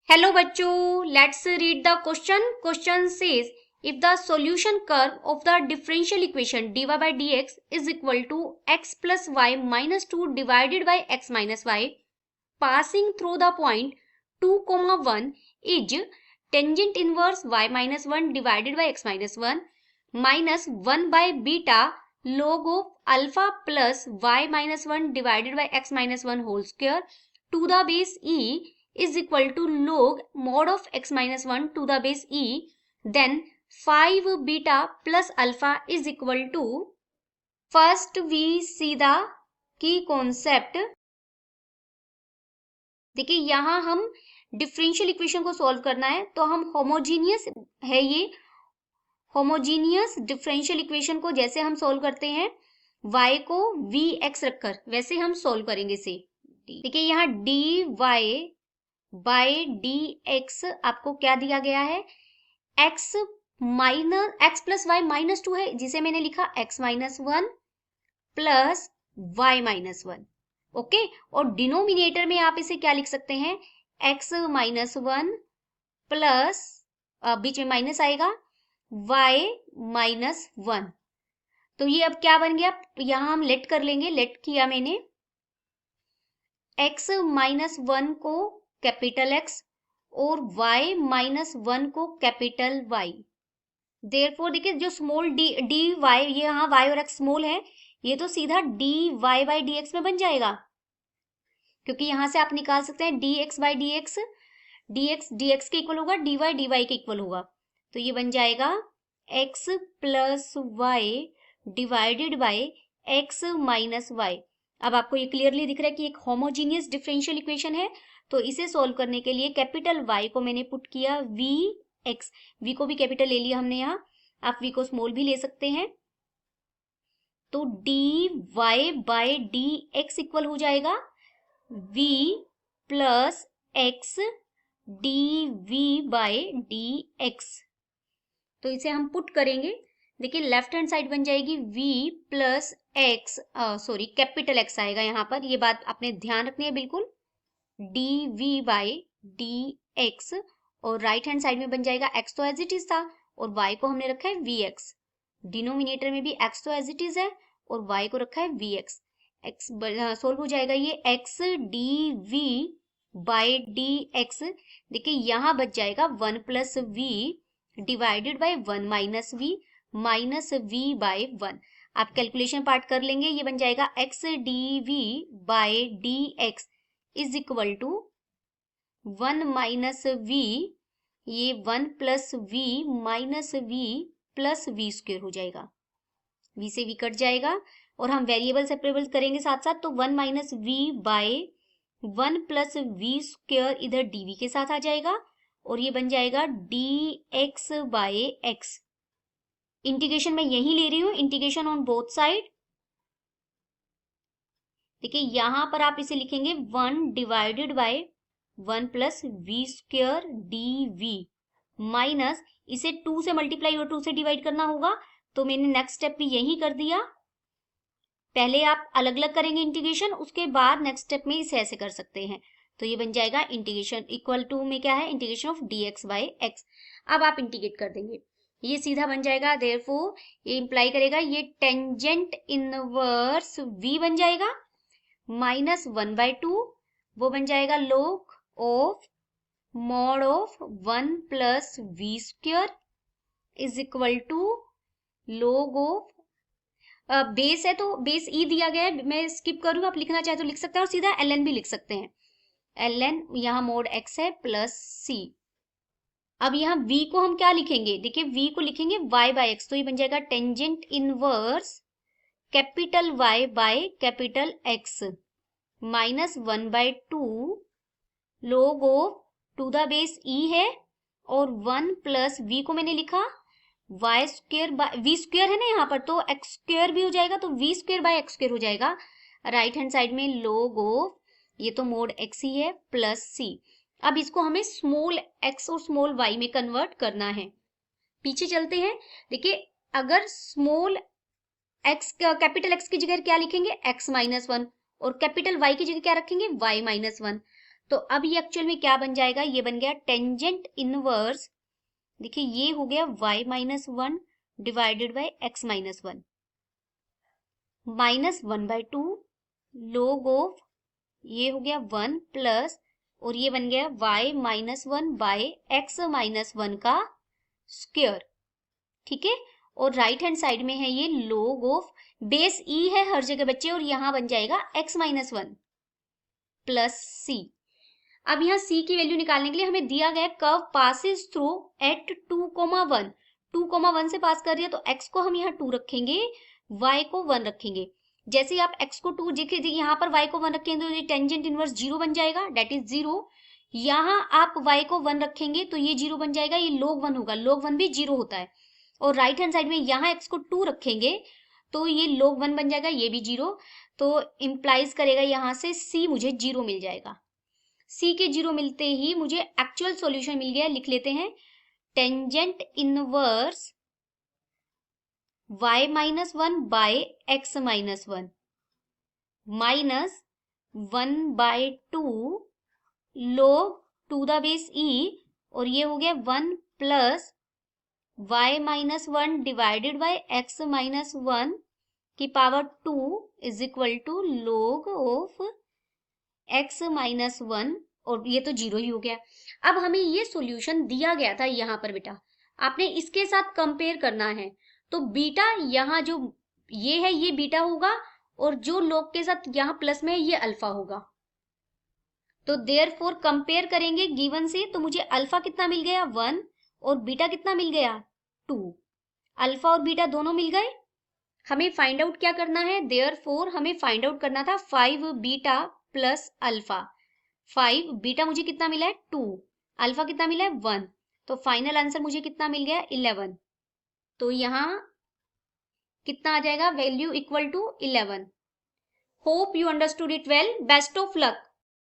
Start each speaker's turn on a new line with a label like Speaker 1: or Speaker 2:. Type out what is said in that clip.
Speaker 1: Hello bachcho, let's read the question. Question says if the solution curve of the differential equation dy by dx is equal to x plus y minus 2 divided by x minus y passing through the point 2, 1 is tangent inverse y minus 1 divided by x minus 1 minus 1 by beta log of alpha plus y minus 1 divided by x minus 1 whole square to the base e is equal to log mod of x minus 1 to the base e, then 5 beta plus alpha is equal to. First we see the key concept. देखिए यहाँ हम differential equation को solve करना है, तो हम homogeneous है ये होमोजीनियस डिफरेंशियल इक्वेशन को जैसे हम सॉल्व करते हैं y को वी एक्स रखकर, वैसे हम सॉल्व करेंगे इसे। देखिए यहाँ d y by d x आपको क्या दिया गया है, x minus x plus y minus 2 है, जिसे मैंने लिखा x minus 1 plus y minus 1। Okay, और डिनोमिनेटर में आप इसे क्या लिख सकते हैं, x माइनस 1 प्लस बीच में माइनस आएगा y माइनस 1। तो ये अब क्या बन गया, यहां हम लेट कर लेंगे, लेट किया मैंने x माइनस 1 को कैपिटल X और y माइनस 1 को कैपिटल Y। देयरफॉर देखिए जो स्मॉल डी वाई, ये यहाँ y और x स्मॉल है, ये तो सीधा d y by d x में बन जाएगा, क्योंकि यहां से आप निकाल सकते हैं d x by d x, d x के इक्वल होगा, डी वाई के इक्वल होगा। तो ये बन जाएगा x plus y divided by x minus y. अब आपको ये क्लियरली दिख रहा है कि एक होमोजीनियस डिफरेंशियल इक्वेशन है, तो इसे सॉल्व करने के लिए कैपिटल Y को मैंने पुट किया वी एक्स, वी को भी कैपिटल ले लिया हमने यहाँ, आप वी को स्मॉल भी ले सकते हैं। तो d y by d x equal हो जाएगा v plus x d v by d x. तो इसे हम पुट करेंगे, देखिए लेफ्ट हैंड साइड बन जाएगी v plus x, sorry capital x आएगा यहाँ पर, ये बात आपने ध्यान रखनी है बिल्कुल, d v by d x, और राइट हैंड साइड में बन जाएगा x तो एज इट इज था और y को हमने रखा है वी एक्स, डिनोमिनेटर में भी x तो एज इट इज है और y को रखा है वी एक्स। एक्स सोल्व हो जाएगा ये x d v by d x. देखिए यहाँ बच जाएगा 1 plus v divided by 1 minus v by 1। आप कैलकुलेशन पार्ट कर लेंगे, ये बन जाएगा x d v by d x is equal to 1 minus v, ये 1 plus v minus v plus v square हो जाएगा, v से v कट जाएगा और हम वेरिएबल सेपरेबल करेंगे साथ साथ, तो 1 minus v by 1 plus v square इधर dv के साथ आ जाएगा और ये बन जाएगा dx बाई एक्स। इंटीग्रेशन मैं यही ले रही हूं, इंटीग्रेशन ऑन बोथ साइड। देखिए यहां पर आप इसे लिखेंगे 1 divided by 1 plus v square d v minus, इसे 2 से मल्टीप्लाई और 2 से डिवाइड करना होगा, तो मैंने नेक्स्ट स्टेप भी यही कर दिया। पहले आप अलग अलग करेंगे इंटीग्रेशन, उसके बाद नेक्स्ट स्टेप में इसे ऐसे कर सकते हैं। तो ये बन जाएगा इंटीग्रेशन इक्वल टू में क्या है, integration of D x by x. अब आप इंटीग्रेट कर देंगे, ये सीधा बन जाएगा, देयरफॉर ये इंप्लाई करेगा ये टेंजेंट इनवर्स v बन जाएगा माइनस 1/2, वो बन जाएगा log of mod of 1 plus v square is equal to log of, base है तो बेस e दिया गया है, मैं स्किप करूंगा, आप लिखना चाहे तो लिख सकते हैं और सीधा ln भी लिख सकते हैं, ln यहाँ मोड x है प्लस c। अब यहाँ v को हम क्या लिखेंगे, देखिए v को लिखेंगे y बाई एक्स, तो ये बन जाएगा tangent inverse capital y by capital x minus 1/2 log of to the base e है और 1 प्लस v को मैंने लिखा y square by v square है ना यहाँ पर, तो x स्क्वेयर भी हो जाएगा, तो v square by x square हो जाएगा। राइट हैंड साइड में log ऑफ, ये तो मोड x ही है प्लस c। अब इसको हमें स्मॉल x और स्मॉल y में कन्वर्ट करना है। पीछे चलते हैं, देखिए अगर स्मॉल x कैपिटल x की जगह क्या लिखेंगे x माइनस 1 और कैपिटल y की जगह क्या रखेंगे y माइनस 1, तो अब ये एक्चुअल में क्या बन जाएगा, ये बन गया टेंजेंट इनवर्स, देखिए ये हो गया y minus one divided by x minus one, minus one by two log of, ये हो गया वन प्लस, और ये बन गया y minus one by x minus one का स्क्वायर, ठीक है। और राइट हैंड साइड में है ये log ऑफ, बेस e है हर जगह बच्चे, और यहां बन जाएगा x माइनस वन प्लस सी। अब यहाँ c की वैल्यू निकालने के लिए हमें दिया गया कर्व पासिस थ्रू एट 2,1, 2,1 से पास कर रही है, तो x को हम यहाँ 2 रखेंगे, y को 1 रखेंगे। जैसे ही आप x को 2 देखिए, यहाँ पर y को 1 रखेंगे तो ये टेंजेंट इनवर्स 0 बन जाएगा, डेट इज 0। यहाँ आप y को 1 रखेंगे तो ये 0 बन जाएगा, ये log 1 होगा, log 1 भी 0 होता है। और राइट हैंड साइड में यहाँ x को 2 रखेंगे तो ये log 1 बन जाएगा, ये भी 0, तो इम्प्लाइज करेगा यहाँ से c मुझे 0 मिल जाएगा। c के 0 मिलते ही मुझे एक्चुअल सॉल्यूशन मिल गया, लिख लेते हैं tangent inverse y minus one by x minus one minus one by two log two the base e, और ये हो गया one plus y minus one divided by x minus one की power 2 is equal to log of x minus one, और ये तो 0 ही हो गया। अब हमें ये सॉल्यूशन दिया गया था यहाँ पर बेटा, आपने इसके साथ कंपेयर करना है, तो बीटा यहाँ जो ये है ये बीटा होगा, और जो log के साथ यहाँ प्लस में है ये अल्फा होगा। तो देयरफॉर कंपेयर करेंगे गिवन से, तो मुझे अल्फा कितना मिल गया 1, और बीटा कितना मिल गया 2, अल्फा और बीटा दोनों मिल गए। हमें फाइंड आउट क्या करना है, देयरफॉर हमें फाइंड आउट करना था 5 बीटा प्लस अल्फा। 5 बीटा मुझे कितना मिला है 2, अल्फा कितना मिला है 1, तो फाइनल आंसर मुझे कितना मिल गया 11। तो यहाँ कितना आ जाएगा, value equal to 11। Hope you understood it well, best of luck.